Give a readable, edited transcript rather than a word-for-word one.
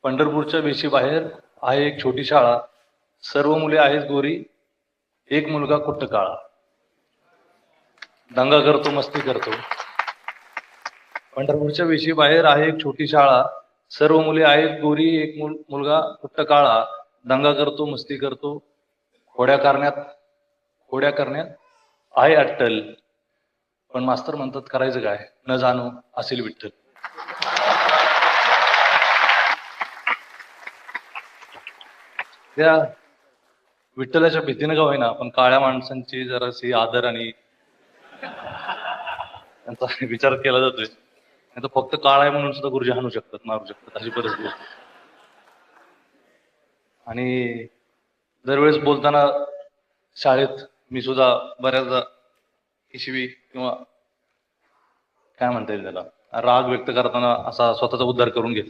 पंढरपूरच्या वेशीबाहेर आहे एक छोटी शाळा, सर्व मुले आहेत गोरी, एक मुलगा कुट्ट काळा. दंगा करतो, मस्ती करतो. पंढरपूरच्या वेशीबाहेर आहे एक छोटी शाळा, सर्व मुले आहेत गोरी, एक मुलगा कुट्ट काळा. दंगा करतो, मस्ती करतो, खोड्या करण्यात आहे अट्टल. पण मास्तर म्हणतात करायचं काय, न जाणो असेल विठ्ठल. त्या विठ्ठलाच्या भीतीनं का होईना पण काळ्या माणसांची जराशी आदर आणि त्यांचा विचार केला जातोय. नाही तर फक्त काळा आहे म्हणून सुद्धा गुरुजी हाणू शकतात, मारू शकतात, अशी परिस्थिती. आणि दरवेळेस बोलताना शाळेत मी सुद्धा बऱ्याचदा शिवी किंवा काय म्हणता येईल त्याला, राग व्यक्त करताना असा स्वतःचा उद्धार करून घेतला.